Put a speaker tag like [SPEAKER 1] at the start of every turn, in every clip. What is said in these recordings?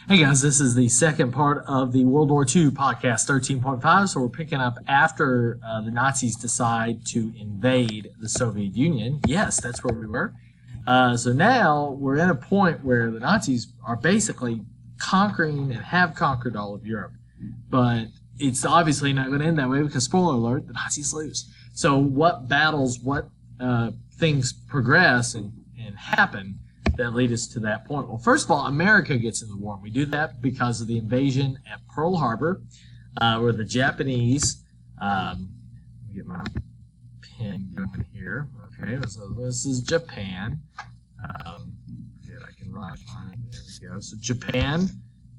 [SPEAKER 1] Hey guys, this is the second part of the World War II podcast 13.5. So we're picking up after the Nazis decide to invade the Soviet Union. Yes, that's where we were. So now we're at a point where the Nazis are basically conquering and have conquered all of Europe. But it's obviously not going to end that way because, spoiler alert, the Nazis lose. So what battles, what things progress and happen that lead us to that point? Well, first of all, America gets in the war. We do that because of the invasion at Pearl Harbor, where the Japanese, let me get my pen going here. Okay, so this is Japan. I can write on it. There we go. So Japan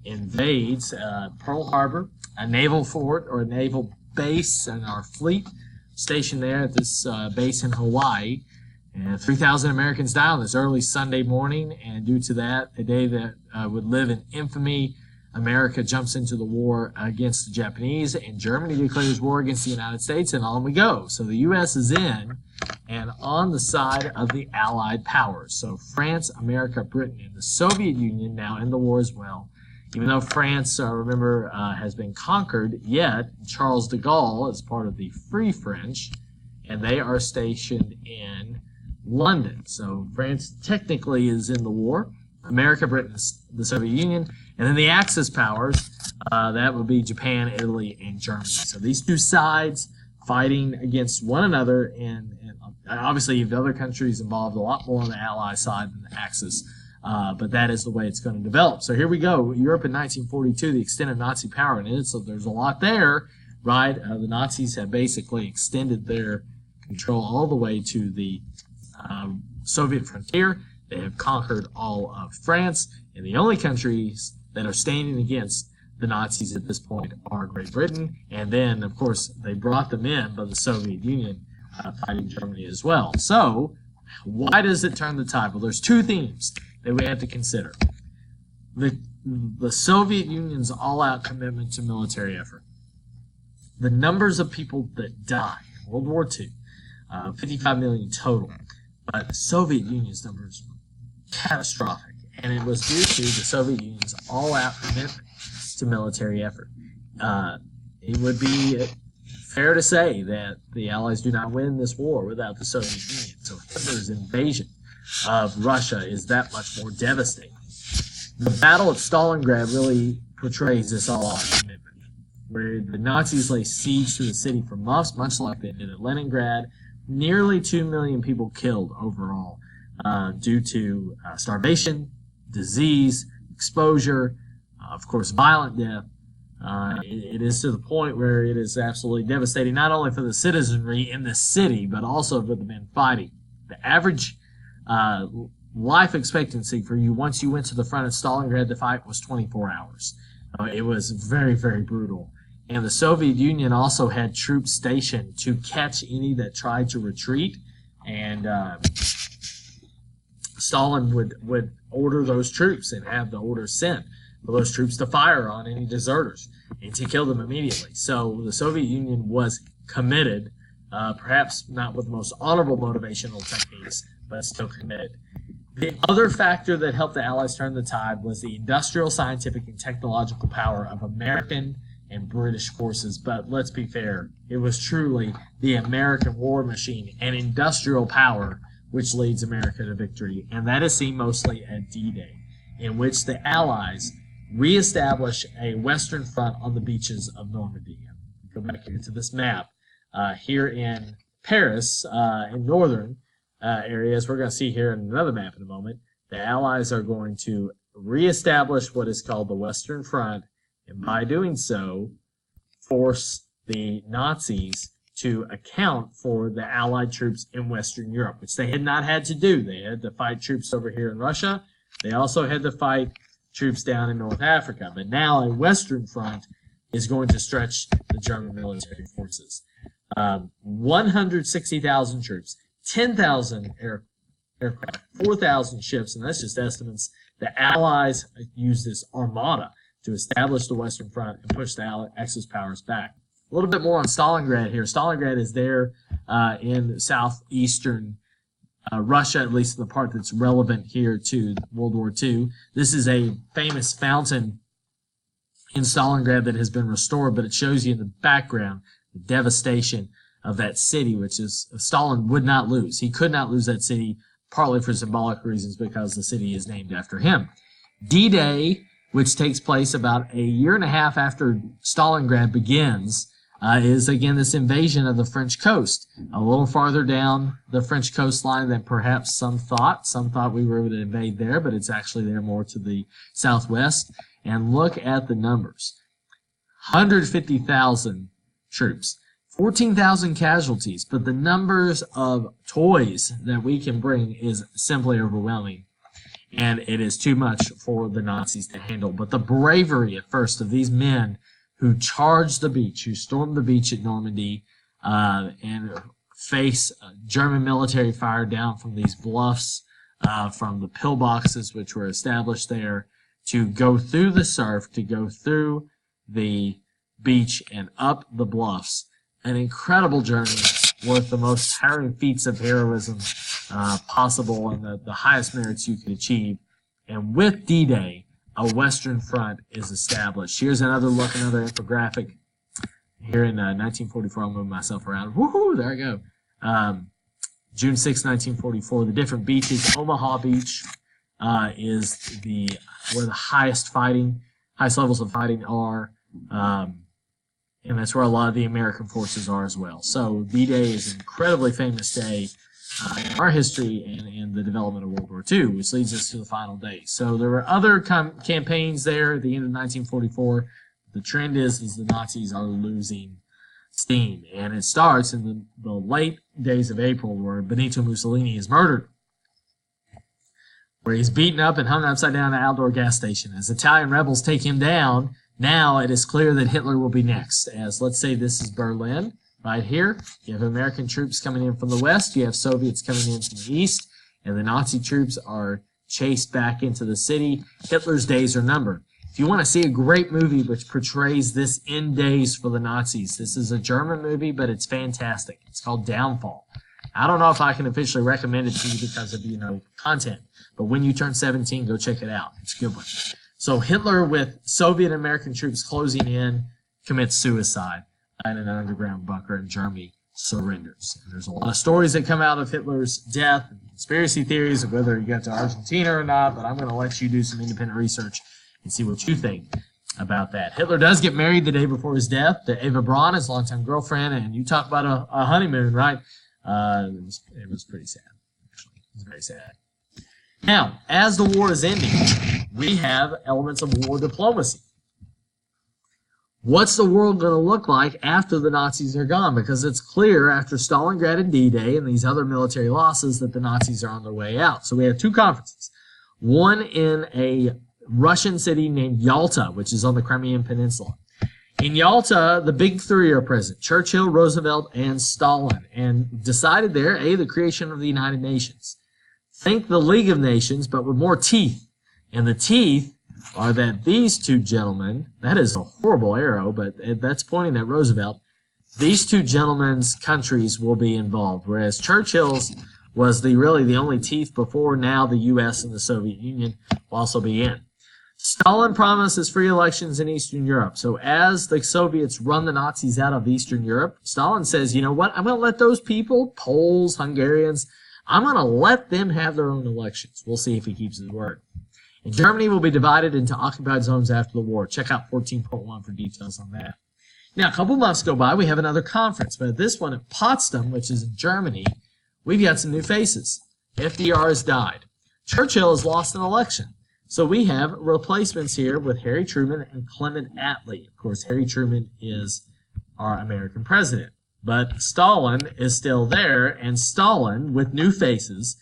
[SPEAKER 1] invades Pearl Harbor, a naval fort or a naval base, and our fleet stationed there at this base in Hawaii. And 3,000 Americans die on this early Sunday morning, and due to that, a day that would live in infamy, America jumps into the war against the Japanese, and Germany declares war against the United States, and on we go. So the U.S. is in and on the side of the Allied powers. So France, America, Britain, and the Soviet Union now in the war as well. Even though France, remember, has been conquered, yet Charles de Gaulle is part of the Free French, and they are stationed in London. So France technically is in the war. America, Britain, the Soviet Union, and then the Axis powers, that would be Japan, Italy, and Germany. So these two sides fighting against one another, and obviously you have other countries involved, a lot more on the Allied side than the Axis, but that is the way it's going to develop. So here we go. Europe in 1942, the extent of Nazi power in it. So there's a lot there, right? The Nazis have basically extended their control all the way to the Soviet frontier. They have conquered all of France, and the only countries that are standing against the Nazis at this point are Great Britain, and then, of course, they brought them in by the Soviet Union fighting Germany as well. So, why does it turn the tide? Well, there's two themes that we have to consider. The Soviet Union's all-out commitment to military effort. The numbers of people that died in World War II, 55 million total. But the Soviet Union's numbers were catastrophic, and it was due to the Soviet Union's all-out commitment to military effort. It would be fair to say that the Allies do not win this war without the Soviet Union. So Hitler's invasion of Russia is that much more devastating. The Battle of Stalingrad really portrays this all-out commitment, where the Nazis lay siege to the city for months, much like they did at Leningrad. Nearly 2 million people killed overall due to starvation, disease, exposure, of course, violent death. It is to the point where it is absolutely devastating, not only for the citizenry in the city, but also for the men fighting. The average life expectancy for you once you went to the front of Stalingrad to fight was 24 hours. It was very, very brutal. And the Soviet Union also had troops stationed to catch any that tried to retreat. And Stalin would order those troops and have the order sent for those troops to fire on any deserters and to kill them immediately. So the Soviet Union was committed, perhaps not with the most honorable motivational techniques, but still committed. The other factor that helped the Allies turn the tide was the industrial, scientific, and technological power of American and British forces. But let's be fair, it was truly the American war machine and industrial power which leads America to victory, and that is seen mostly at D-Day, in which the Allies reestablish a Western front on the beaches of Normandy. Go back here to this map. Here in Paris, in northern areas, we're going to see here in another map in a moment, the Allies are going to reestablish what is called the Western Front, and by doing so, force the Nazis to account for the Allied troops in Western Europe, which they had not had to do. They had to fight troops over here in Russia. They also had to fight troops down in North Africa. But now a Western Front is going to stretch the German military forces. 160,000 troops, 10,000 aircraft, 4,000 ships, and that's just estimates. The Allies used this armada to establish the Western Front and push the Axis powers back. A little bit more on Stalingrad here. Stalingrad is there in southeastern Russia, at least the part that's relevant here to World War II. This is a famous fountain in Stalingrad that has been restored, but it shows you in the background the devastation of that city, which is Stalin would not lose. He could not lose that city, partly for symbolic reasons because the city is named after him. D-Day, which takes place about a year and a half after Stalingrad begins, is again this invasion of the French coast. A little farther down the French coastline than perhaps some thought. Some thought we were able to invade there, but it's actually there more to the southwest. And look at the numbers. 150,000 troops. 14,000 casualties, but the numbers of toys that we can bring is simply overwhelming, and it is too much for the Nazis to handle. But the bravery at first of these men who charged the beach, who stormed the beach at Normandy, and face German military fire down from these bluffs, from the pillboxes which were established there, to go through the surf, to go through the beach and up the bluffs. An incredible journey worth the most harrowing feats of heroism possible and the highest merits you could achieve. And with D-Day, a Western Front is established. Here's another look, another infographic. Here in 1944, I'll move myself around. Woohoo! There I go. June 6, 1944. The different beaches. Omaha Beach is where the highest levels of fighting are. And that's where a lot of the American forces are as well. So D-Day is an incredibly famous day in our history and in the development of World War II, which leads us to the final day. So there were other campaigns there at the end of 1944. The trend is the Nazis are losing steam. And it starts in the late days of April where Benito Mussolini is murdered, where he's beaten up and hung upside down at an outdoor gas station. As Italian rebels take him down, now it is clear that Hitler will be next. As let's say this is Berlin, right here. You have American troops coming in from the west. You have Soviets coming in from the east. And the Nazi troops are chased back into the city. Hitler's days are numbered. If you want to see a great movie which portrays this end days for the Nazis, this is a German movie, but it's fantastic. It's called Downfall. I don't know if I can officially recommend it to you because of, content. But when you turn 17, go check it out. It's a good one. So Hitler, with Soviet and American troops closing in, commits suicide in an underground bunker in Germany, surrenders. And there's a lot of stories that come out of Hitler's death, and conspiracy theories of whether he got to Argentina or not, but I'm going to let you do some independent research and see what you think about that. Hitler does get married the day before his death to Eva Braun, his longtime girlfriend, and you talk about a honeymoon, right? It was pretty sad, actually. It was very sad. Now, as the war is ending, we have elements of war diplomacy. What's the world going to look like after the Nazis are gone? Because it's clear after Stalingrad and D-Day and these other military losses that the Nazis are on their way out. So we have two conferences. One in a Russian city named Yalta, which is on the Crimean Peninsula. In Yalta, the big three are present, Churchill, Roosevelt, and Stalin, and decided there, the creation of the United Nations. Think the League of Nations, but with more teeth. And the teeth are that these two gentlemen, that is a horrible arrow, but that's pointing at Roosevelt, these two gentlemen's countries will be involved, whereas Churchill's was really the only teeth before. Now the U.S. and the Soviet Union will also be in. Stalin promises free elections in Eastern Europe. So as the Soviets run the Nazis out of Eastern Europe, Stalin says, you know what, I'm going to let those people, Poles, Hungarians, I'm going to let them have their own elections. We'll see if he keeps his word. And Germany will be divided into occupied zones after the war. Check out 14.1 for details on that. Now, a couple months go by, we have another conference, but this one at Potsdam, which is in Germany, we've got some new faces. FDR has died. Churchill has lost an election. So we have replacements here with Harry Truman and Clement Attlee. Of course, Harry Truman is our American president. But Stalin is still there, and Stalin, with new faces,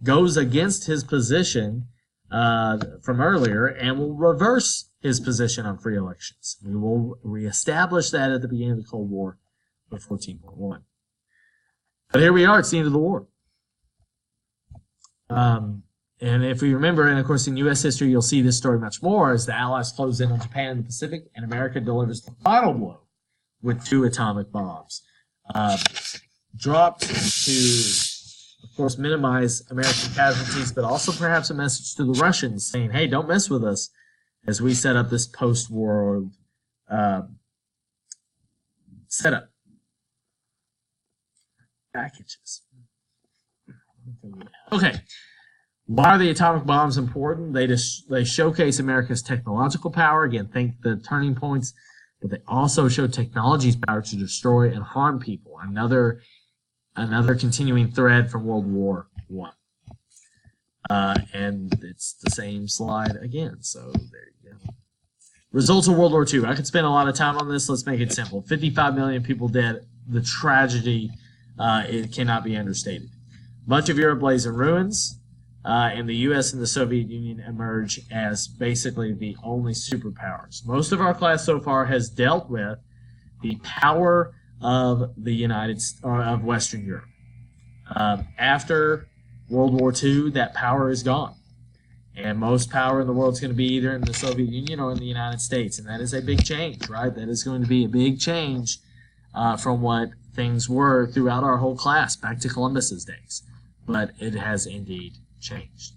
[SPEAKER 1] goes against his position from earlier and will reverse his position on free elections. We will reestablish that at the beginning of the Cold War with 14.1. But here we are, it's the end of the war. And if we remember, and of course in U.S. history you'll see this story much more, as the Allies close in on Japan and the Pacific, and America delivers the final blow with 2 atomic bombs. Dropped to of course, minimize American casualties, but also perhaps a message to the Russians saying, hey, don't mess with us as we set up this post-war setup. Packages. Okay. Why are the atomic bombs important? They showcase America's technological power. Again, think the turning points, but they also show technology's power to destroy and harm people. Another continuing thread from World War I. And it's the same slide again. So there you go. Results of World War II. I could spend a lot of time on this. Let's make it simple. 55 million people dead. The tragedy, it cannot be understated. Much of Europe lays in ruins, and the U.S. and the Soviet Union emerge as basically the only superpowers. Most of our class so far has dealt with the power of of Western Europe. After World War II, that power is gone. And most power in the world is going to be either in the Soviet Union or in the United States. And that is a big change, right? That is going to be a big change from what things were throughout our whole class, back to Columbus's days. But it has indeed changed.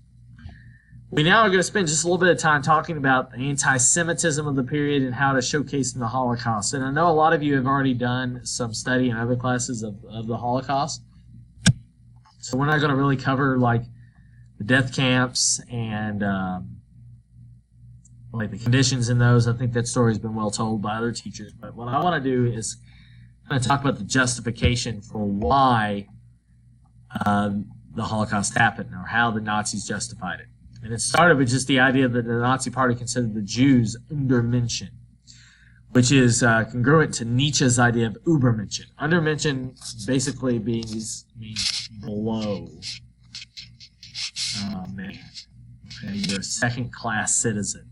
[SPEAKER 1] We now are going to spend just a little bit of time talking about the anti-Semitism of the period and how to showcase in the Holocaust. And I know a lot of you have already done some study in other classes of the Holocaust. So we're not going to really cover like the death camps and like the conditions in those. I think that story has been well told by other teachers. But what I want to do is kind of talk about the justification for why the Holocaust happened, or how the Nazis justified it. And it started with just the idea that the Nazi Party considered the Jews Untermenschen, which is congruent to Nietzsche's idea of Übermenschen. Untermenschen basically means below man. Okay? You're a second-class citizen.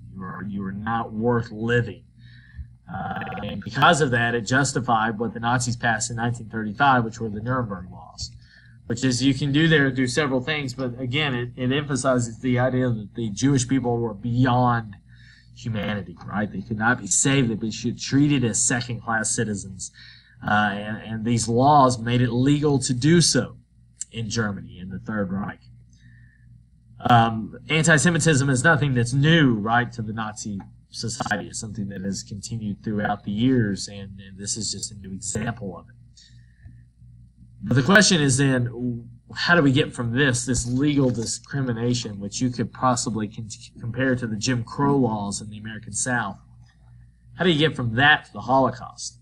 [SPEAKER 1] You are not worth living. And because of that, it justified what the Nazis passed in 1935, which were the Nuremberg Laws. Which is, you can do several things, but again, it emphasizes the idea that the Jewish people were beyond humanity, right? They could not be saved; they should be treated as second-class citizens, and these laws made it legal to do so in Germany in the Third Reich. Anti-Semitism is nothing that's new, right, to the Nazi society. It's something that has continued throughout the years, and this is just a new example of it. But the question is then, how do we get from this legal discrimination, which you could possibly compare to the Jim Crow laws in the American South? How do you get from that to the Holocaust?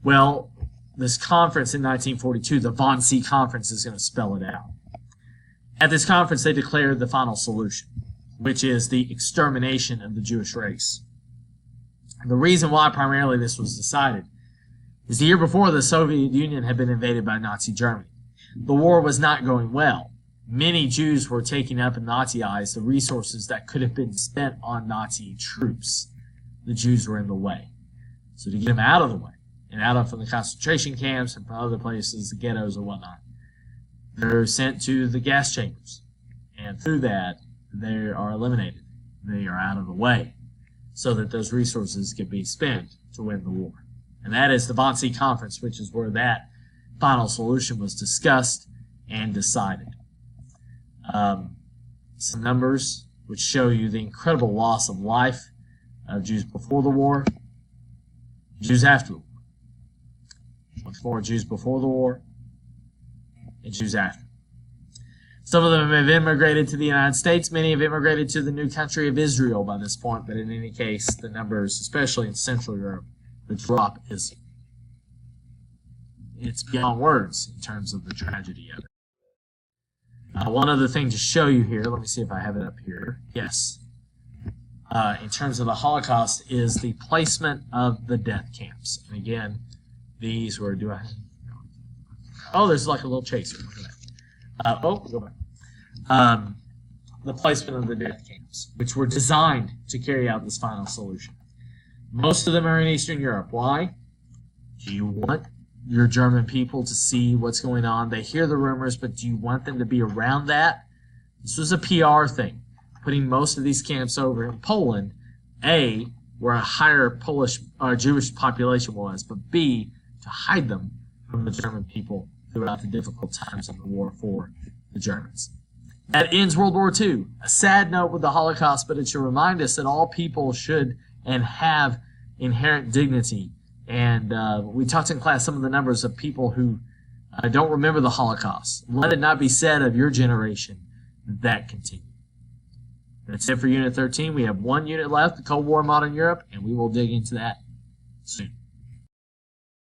[SPEAKER 1] Well, this conference in 1942, the Wannsee Conference, is going to spell it out. At this conference, they declared the final solution, which is the extermination of the Jewish race. And the reason why primarily this was decided is the year before, the Soviet Union had been invaded by Nazi Germany. The war was not going well. Many Jews were taking up in Nazi eyes the resources that could have been spent on Nazi troops. The Jews were in the way. So to get them out of the way, and out of from the concentration camps and from other places, the ghettos or whatnot, they're sent to the gas chambers. And through that, they are eliminated. They are out of the way so that those resources can be spent to win the war. And that is the Wannsee Conference, which is where that final solution was discussed and decided. Some numbers which show you the incredible loss of life of Jews before the war, Jews after the war. Once more, Jews before the war, and Jews after. Some of them have immigrated to the United States. Many have immigrated to the new country of Israel by this point. But in any case, the numbers, especially in Central Europe, the drop is, it's beyond words in terms of the tragedy of it. One other thing to show you here, let me see if I have it up here. Yes. In terms of the Holocaust, is the placement of the death camps. And again, these were, there's like a little chaser. Look at that. Go back. The placement of the death camps, which were designed to carry out this final solution. Most of them are in Eastern Europe. Why? Do you want your German people to see what's going on? They hear the rumors, but do you want them to be around that? This was a PR thing, putting most of these camps over in Poland, A, where a higher Polish Jewish population was, but B, to hide them from the German people throughout the difficult times of the war for the Germans. That ends World War II. A sad note with the Holocaust, but it should remind us that all people should and have inherent dignity. And we talked in class some of the numbers of people who don't remember the Holocaust. Let it not be said of your generation that continued. That's it for Unit 13. We have one unit left, the Cold War in Modern Europe, and we will dig into that soon.